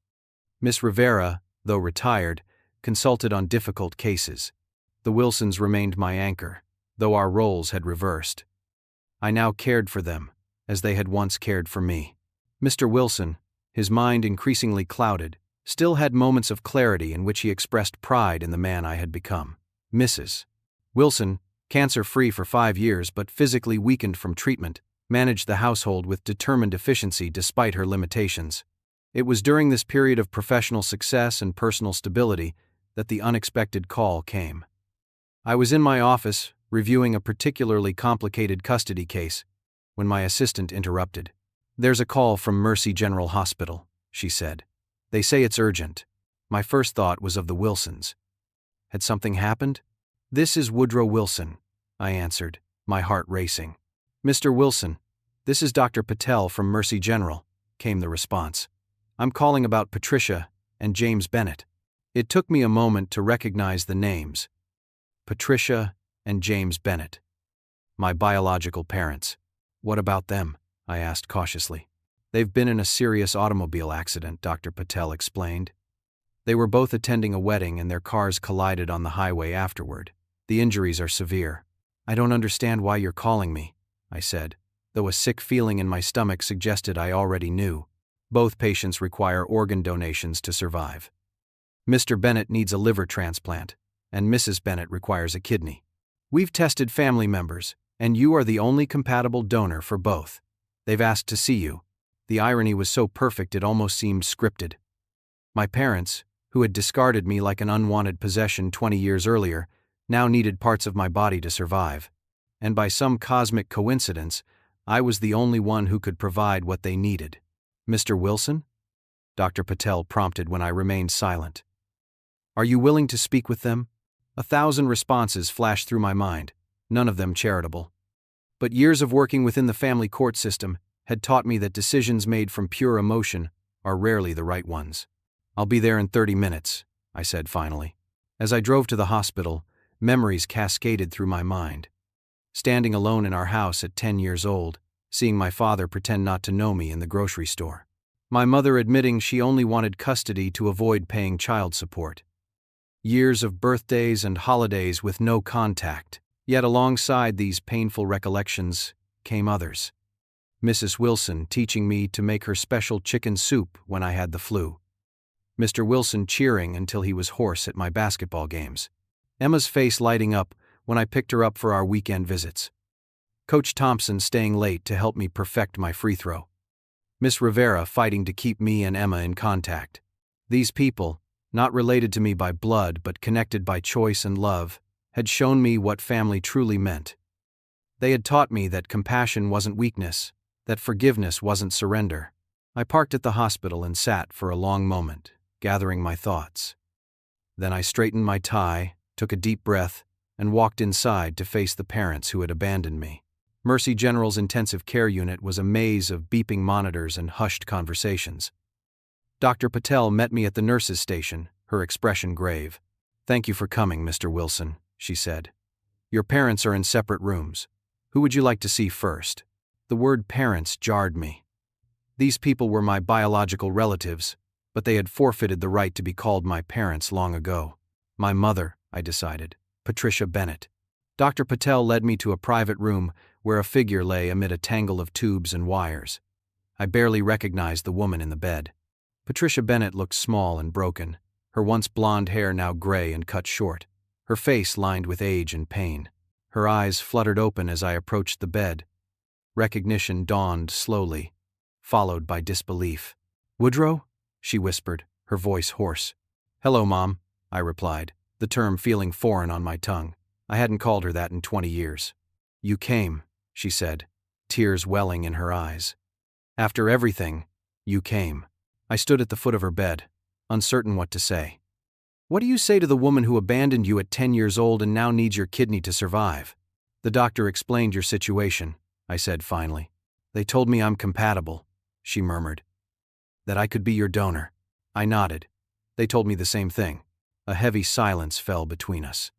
Miss Rivera, though retired, consulted on difficult cases. The Wilsons remained my anchor, though our roles had reversed. I now cared for them, as they had once cared for me. Mr. Wilson, his mind increasingly clouded, still had moments of clarity in which he expressed pride in the man I had become. Mrs. Wilson, cancer-free for 5 years but physically weakened from treatment, managed the household with determined efficiency despite her limitations. It was during this period of professional success and personal stability that the unexpected call came. I was in my office, reviewing a particularly complicated custody case, when my assistant interrupted. "There's a call from Mercy General Hospital," she said. "They say it's urgent." My first thought was of the Wilsons. Had something happened? "This is Woodrow Wilson," I answered, my heart racing. "Mr. Wilson, this is Dr. Patel from Mercy General," came the response. "I'm calling about Patricia and James Bennett." It took me a moment to recognize the names. Patricia and James Bennett. My biological parents. What about them? I asked cautiously. They've been in a serious automobile accident, Dr. Patel explained. They were both attending a wedding and their cars collided on the highway afterward. The injuries are severe. I don't understand why you're calling me, I said, though a sick feeling in my stomach suggested I already knew. Both patients require organ donations to survive. Mr. Bennett needs a liver transplant, and Mrs. Bennett requires a kidney. We've tested family members, and you are the only compatible donor for both. They've asked to see you. The irony was so perfect it almost seemed scripted. My parents, who had discarded me like an unwanted possession 20 years earlier, now needed parts of my body to survive. And by some cosmic coincidence, I was the only one who could provide what they needed. Mr. Wilson? Dr. Patel prompted when I remained silent. Are you willing to speak with them? 1,000 responses flashed through my mind, none of them charitable. But years of working within the family court system had taught me that decisions made from pure emotion are rarely the right ones. I'll be there in 30 minutes, I said finally. As I drove to the hospital, memories cascaded through my mind. Standing alone in our house at 10 years old, seeing my father pretend not to know me in the grocery store. My mother admitting she only wanted custody to avoid paying child support. Years of birthdays and holidays with no contact, yet alongside these painful recollections came others. Mrs. Wilson teaching me to make her special chicken soup when I had the flu. Mr. Wilson cheering until he was hoarse at my basketball games. Emma's face lighting up when I picked her up for our weekend visits. Coach Thompson staying late to help me perfect my free throw. Miss Rivera fighting to keep me and Emma in contact. These people, not related to me by blood but connected by choice and love, had shown me what family truly meant. They had taught me that compassion wasn't weakness, that forgiveness wasn't surrender. I parked at the hospital and sat for a long moment, gathering my thoughts. Then I straightened my tie, took a deep breath, and walked inside to face the parents who had abandoned me. Mercy General's intensive care unit was a maze of beeping monitors and hushed conversations. Dr. Patel met me at the nurse's station, her expression grave. "Thank you for coming, Mr. Wilson," she said. "Your parents are in separate rooms. Who would you like to see first?" The word parents jarred me. These people were my biological relatives, but they had forfeited the right to be called my parents long ago. My mother, I decided, Patricia Bennett. Dr. Patel led me to a private room where a figure lay amid a tangle of tubes and wires. I barely recognized the woman in the bed. Patricia Bennett looked small and broken, her once blonde hair now gray and cut short, her face lined with age and pain. Her eyes fluttered open as I approached the bed. Recognition dawned slowly, followed by disbelief. "Woodrow?" she whispered, her voice hoarse. "Hello, Mom," I replied, the term feeling foreign on my tongue. I hadn't called her that in 20 years. "You came," she said, tears welling in her eyes. "After everything, you came." I stood at the foot of her bed, uncertain what to say. "What do you say to the woman who abandoned you at 10 years old and now needs your kidney to survive?" "The doctor explained your situation," I said finally. "They told me I'm compatible," she murmured. "That I could be your donor." I nodded. They told me the same thing. A heavy silence fell between us.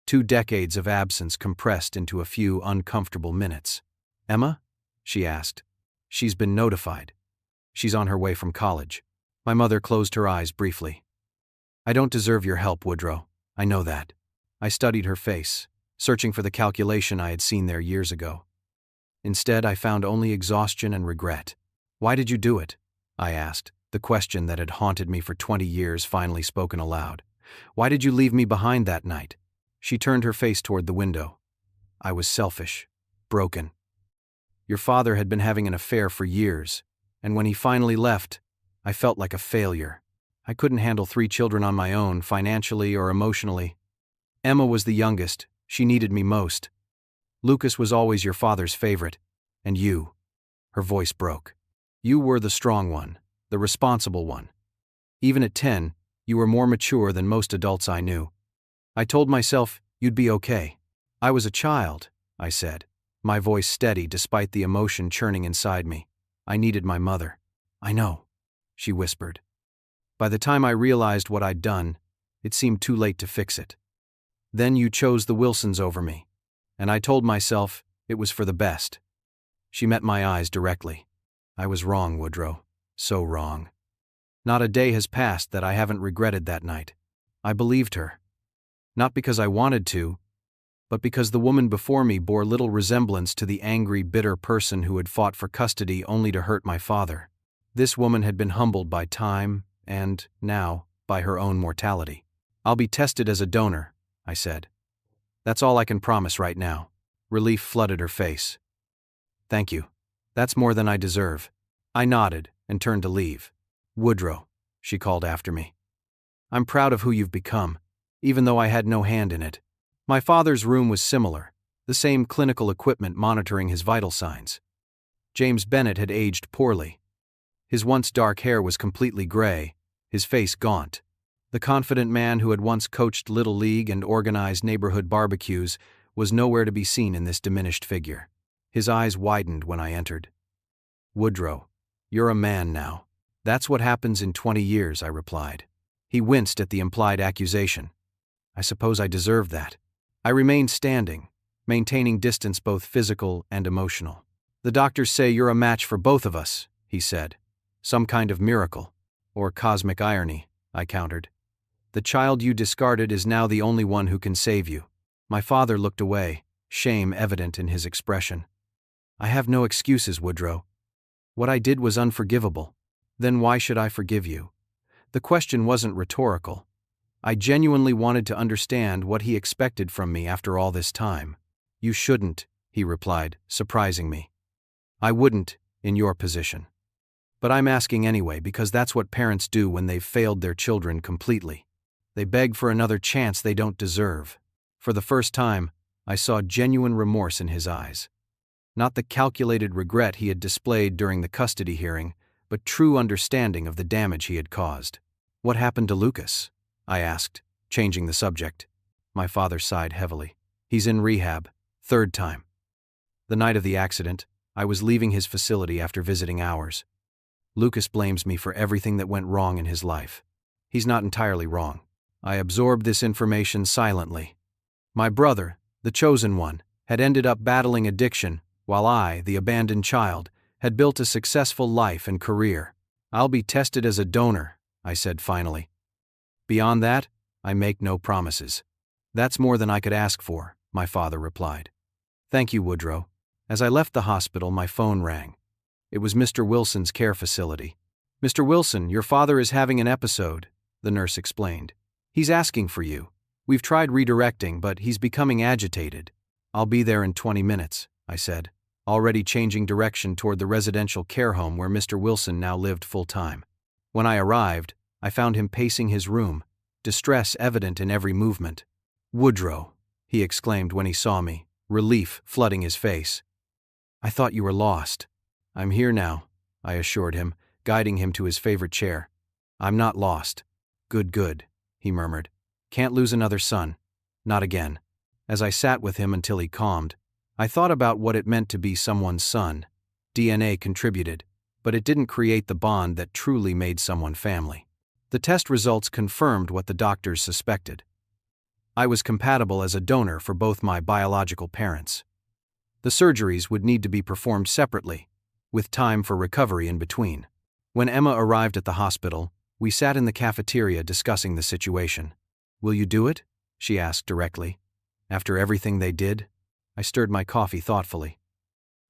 2 decades of absence compressed into a few uncomfortable minutes. "Emma?" she asked. "She's been notified. She's on her way from college." My mother closed her eyes briefly. "I don't deserve your help, Woodrow. I know that." I studied her face, searching for the calculation I had seen there years ago. Instead, I found only exhaustion and regret. "Why did you do it?" I asked, the question that had haunted me for 20 years finally spoken aloud. "Why did you leave me behind that night?" She turned her face toward the window. "I was selfish, broken. Your father had been having an affair for years, and when he finally left, I felt like a failure. I couldn't handle 3 children on my own, financially or emotionally. Emma was the youngest, she needed me most. Lucas was always your father's favorite, and you." Her voice broke. "You were the strong one, the responsible one. Even at 10, you were more mature than most adults I knew. I told myself you'd be okay." "I was a child," I said, my voice steady despite the emotion churning inside me. "I needed my mother." "I know," she whispered. By the time I realized what I'd done, it seemed too late to fix it. "Then you chose the Wilsons over me. And I told myself, It was for the best. She met my eyes directly. I was wrong, Woodrow. So wrong. Not a day has passed that I haven't regretted that night. I believed her. Not because I wanted to, but because the woman before me bore little resemblance to the angry, bitter person who had fought for custody only to hurt my father. This woman had been humbled by time and, now, by her own mortality. I'll be tested as a donor, I said. That's all I can promise right now. Relief flooded her face. Thank you. That's more than I deserve. I nodded and turned to leave. Woodrow, she called after me. I'm proud of who you've become, even though I had no hand in it. My father's room was similar, the same clinical equipment monitoring his vital signs. James Bennett had aged poorly. His once dark hair was completely gray, his face gaunt. The confident man who had once coached Little League and organized neighborhood barbecues was nowhere to be seen in this diminished figure. His eyes widened when I entered. Woodrow, you're a man now. That's what happens in 20 years, I replied. He winced at the implied accusation. I suppose I deserved that. I remained standing, maintaining distance both physical and emotional. The doctors say you're a match for both of us, he said. Some kind of miracle. Or cosmic irony, I countered. The child you discarded is now the only one who can save you. My father looked away, shame evident in his expression. I have no excuses, Woodrow. What I did was unforgivable. Then why should I forgive you? The question wasn't rhetorical. I genuinely wanted to understand what he expected from me after all this time. You shouldn't, he replied, surprising me. I wouldn't, in your position. But I'm asking anyway because that's what parents do when they've failed their children completely. They beg for another chance they don't deserve. For the first time, I saw genuine remorse in his eyes. Not the calculated regret he had displayed during the custody hearing, but true understanding of the damage he had caused. What happened to Lucas? I asked, changing the subject. My father sighed heavily. He's in rehab, 3rd time. The night of the accident, I was leaving his facility after visiting ours. Lucas blames me for everything that went wrong in his life. He's not entirely wrong. I absorbed this information silently. My brother, the chosen one, had ended up battling addiction, while I, the abandoned child, had built a successful life and career. I'll be tested as a donor, I said finally. Beyond that, I make no promises. That's more than I could ask for, my father replied. Thank you, Woodrow. As I left the hospital, my phone rang. It was Mr. Wilson's care facility. Mr. Wilson, your father is having an episode, the nurse explained. He's asking for you. We've tried redirecting, but he's becoming agitated. I'll be there in 20 minutes, I said, already changing direction toward the residential care home where Mr. Wilson now lived full-time. When I arrived, I found him pacing his room, distress evident in every movement. Woodrow, he exclaimed when he saw me, relief flooding his face. I thought you were lost. I'm here now, I assured him, guiding him to his favorite chair. I'm not lost. Good, he murmured. Can't lose another son. Not again. As I sat with him until he calmed, I thought about what it meant to be someone's son. DNA contributed, but it didn't create the bond that truly made someone family. The test results confirmed what the doctors suspected. I was compatible as a donor for both my biological parents. The surgeries would need to be performed separately, with time for recovery in between. When Emma arrived at the hospital, we sat in the cafeteria discussing the situation. Will you do it? She asked directly. After everything they did? I stirred my coffee thoughtfully.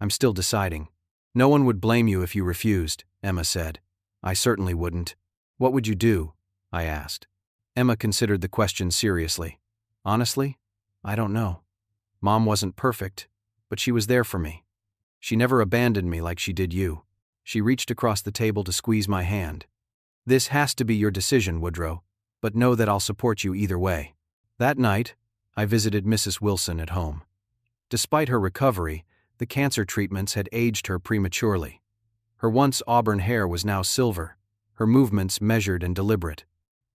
I'm still deciding. No one would blame you if you refused, Emma said. I certainly wouldn't. What would you do? I asked. Emma considered the question seriously. Honestly, I don't know. Mom wasn't perfect, but she was there for me. She never abandoned me like she did you. She reached across the table to squeeze my hand. This has to be your decision, Woodrow, but know that I'll support you either way. That night, I visited Mrs. Wilson at home. Despite her recovery, the cancer treatments had aged her prematurely. Her once auburn hair was now silver, her movements measured and deliberate.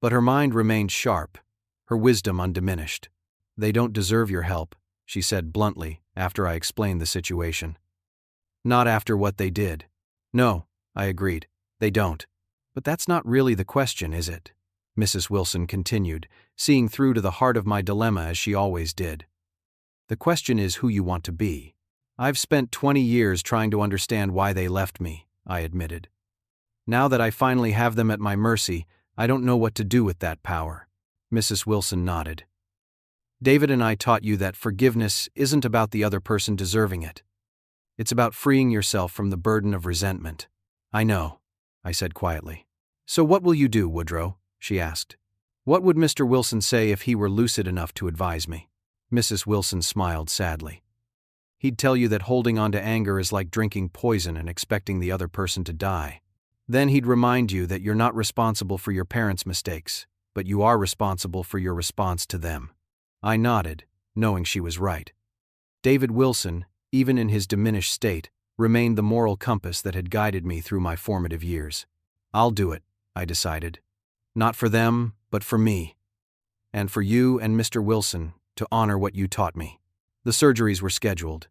But her mind remained sharp, her wisdom undiminished. They don't deserve your help, she said bluntly after I explained the situation. Not after what they did. No, I agreed, they don't. But that's not really the question, is it? Mrs. Wilson continued, seeing through to the heart of my dilemma as she always did. The question is who you want to be. I've spent 20 years trying to understand why they left me, I admitted. Now that I finally have them at my mercy, I don't know what to do with that power. Mrs. Wilson nodded. David and I taught you that forgiveness isn't about the other person deserving it. It's about freeing yourself from the burden of resentment. I know, I said quietly. So what will you do, Woodrow? She asked. What would Mr. Wilson say if he were lucid enough to advise me? Mrs. Wilson smiled sadly. He'd tell you that holding on to anger is like drinking poison and expecting the other person to die. Then he'd remind you that you're not responsible for your parents' mistakes, but you are responsible for your response to them. I nodded, knowing she was right. David Wilson, even in his diminished state, remained the moral compass that had guided me through my formative years. I'll do it, I decided. Not for them, but for me. And for you and Mr. Wilson, to honor what you taught me. The surgeries were scheduled.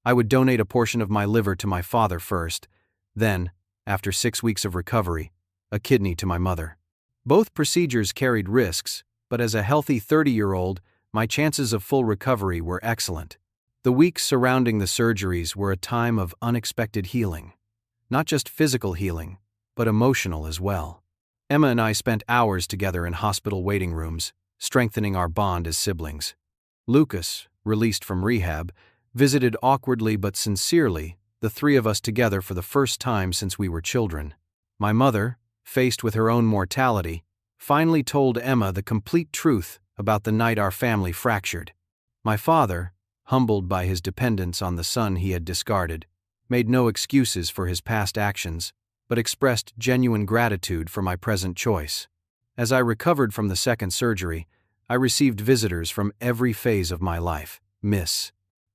I would donate a portion of my liver to my father first, then, after 6 weeks of recovery, a kidney to my mother. Both procedures carried risks, but as a healthy 30-year-old, my chances of full recovery were excellent. The weeks surrounding the surgeries were a time of unexpected healing. Not just physical healing, but emotional as well. Emma and I spent hours together in hospital waiting rooms, strengthening our bond as siblings. Lucas, released from rehab, visited awkwardly but sincerely, the three of us together for the first time since we were children. My mother, faced with her own mortality, finally told Emma the complete truth about the night our family fractured. My father, humbled by his dependence on the son he had discarded, made no excuses for his past actions, but expressed genuine gratitude for my present choice. As I recovered from the second surgery, I received visitors from every phase of my life. Miss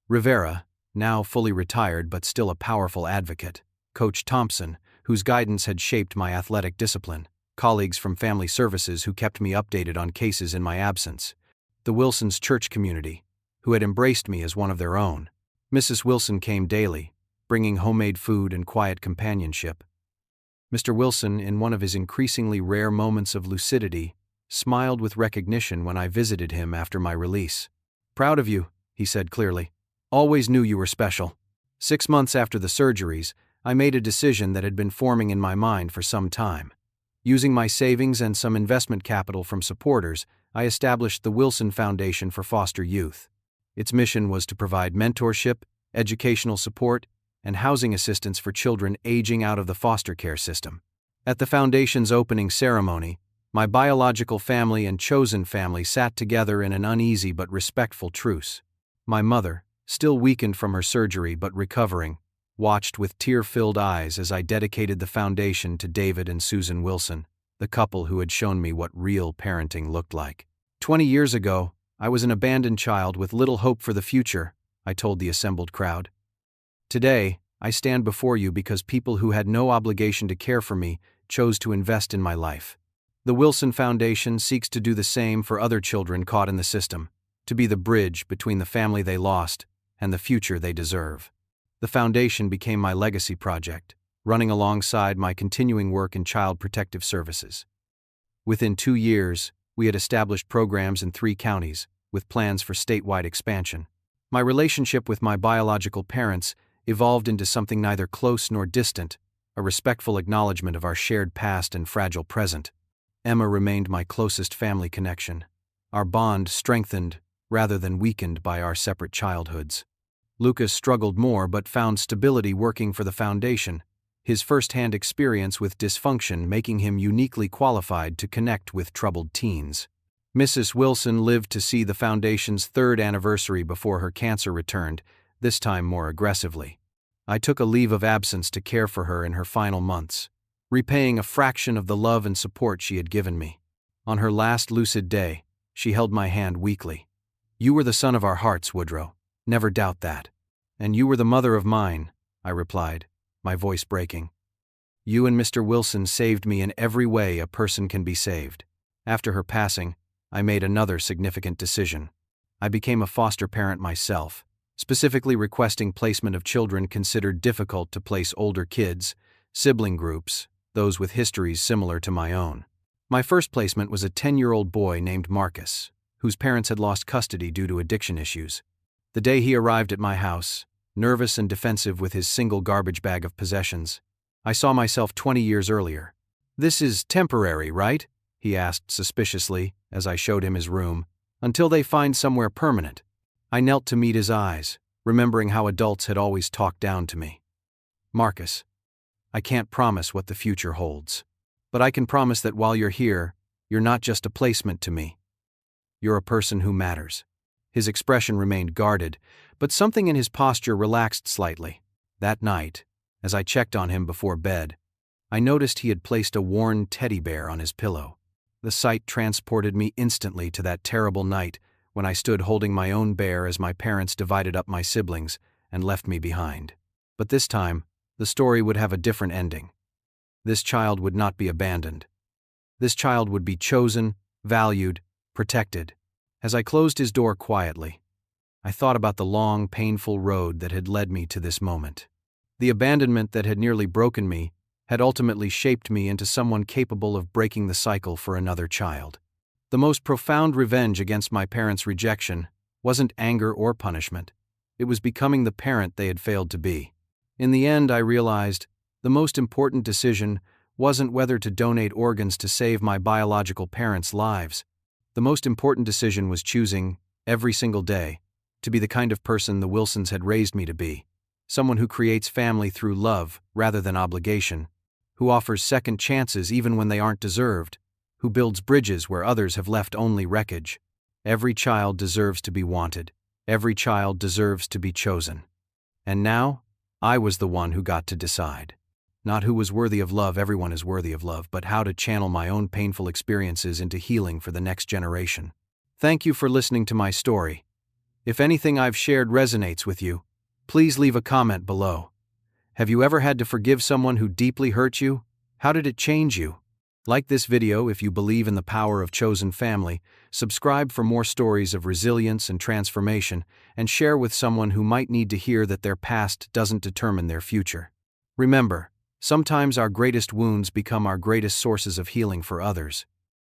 Rivera, now fully retired but still a powerful advocate, Coach Thompson, whose guidance had shaped my athletic discipline, colleagues from family services who kept me updated on cases in my absence, the Wilsons' church community, who had embraced me as one of their own. Mrs. Wilson came daily, bringing homemade food and quiet companionship. Mr. Wilson, in one of his increasingly rare moments of lucidity, smiled with recognition when I visited him after my release. "Proud of you," he said clearly. "Always knew you were special." 6 months after the surgeries, I made a decision that had been forming in my mind for some time. Using my savings and some investment capital from supporters, I established the Wilson Foundation for Foster Youth. Its mission was to provide mentorship, educational support, and housing assistance for children aging out of the foster care system. At the foundation's opening ceremony, my biological family and chosen family sat together in an uneasy but respectful truce. My mother, still weakened from her surgery but recovering, watched with tear-filled eyes as I dedicated the foundation to David and Susan Wilson, the couple who had shown me what real parenting looked like. 20 years ago, I was an abandoned child with little hope for the future, I told the assembled crowd. Today, I stand before you because people who had no obligation to care for me chose to invest in my life. The Wilson Foundation seeks to do the same for other children caught in the system, to be the bridge between the family they lost and the future they deserve. The foundation became my legacy project, running alongside my continuing work in child protective services. Within 2 years, we had established programs in 3 counties, with plans for statewide expansion. My relationship with my biological parents evolved into something neither close nor distant, a respectful acknowledgement of our shared past and fragile present. Emma remained my closest family connection, our bond strengthened rather than weakened by our separate childhoods. Lucas struggled more but found stability working for the foundation, his first-hand experience with dysfunction making him uniquely qualified to connect with troubled teens. Mrs. Wilson lived to see the foundation's 3rd anniversary before her cancer returned, this time more aggressively. I took a leave of absence to care for her in her final months, repaying a fraction of the love and support she had given me. On her last lucid day, she held my hand weakly. "You were the son of our hearts, Woodrow. Never doubt that." "And you were the mother of mine," I replied, my voice breaking. "You and Mr. Wilson saved me in every way a person can be saved." After her passing, I made another significant decision. I became a foster parent myself, specifically requesting placement of children considered difficult to place older kids, sibling groups, those with histories similar to my own. My first placement was a 10-year-old boy named Marcus, whose parents had lost custody due to addiction issues. The day he arrived at my house, nervous and defensive with his single garbage bag of possessions. I saw myself 20 years earlier. "This is temporary, right?" he asked suspiciously as I showed him his room. "Until they find somewhere permanent." I knelt to meet his eyes, remembering how adults had always talked down to me. "Marcus, I can't promise what the future holds. But I can promise that while you're here, you're not just a placement to me. You're a person who matters." His expression remained guarded, but something in his posture relaxed slightly. That night, as I checked on him before bed, I noticed he had placed a worn teddy bear on his pillow. The sight transported me instantly to that terrible night when I stood holding my own bear as my parents divided up my siblings and left me behind. But this time, the story would have a different ending. This child would not be abandoned. This child would be chosen, valued, protected. As I closed his door quietly, I thought about the long, painful road that had led me to this moment. The abandonment that had nearly broken me had ultimately shaped me into someone capable of breaking the cycle for another child. The most profound revenge against my parents' rejection wasn't anger or punishment. It was becoming the parent they had failed to be. In the end, I realized the most important decision wasn't whether to donate organs to save my biological parents' lives. The most important decision was choosing, every single day, to be the kind of person the Wilsons had raised me to be. Someone who creates family through love rather than obligation, who offers second chances even when they aren't deserved, who builds bridges where others have left only wreckage. Every child deserves to be wanted. Every child deserves to be chosen. And now, I was the one who got to decide. Not who was worthy of love, everyone is worthy of love, but how to channel my own painful experiences into healing for the next generation. Thank you for listening to my story. If anything I've shared resonates with you, please leave a comment below. Have you ever had to forgive someone who deeply hurt you? How did it change you? Like this video if you believe in the power of chosen family, subscribe for more stories of resilience and transformation, and share with someone who might need to hear that their past doesn't determine their future. Remember, sometimes our greatest wounds become our greatest sources of healing for others.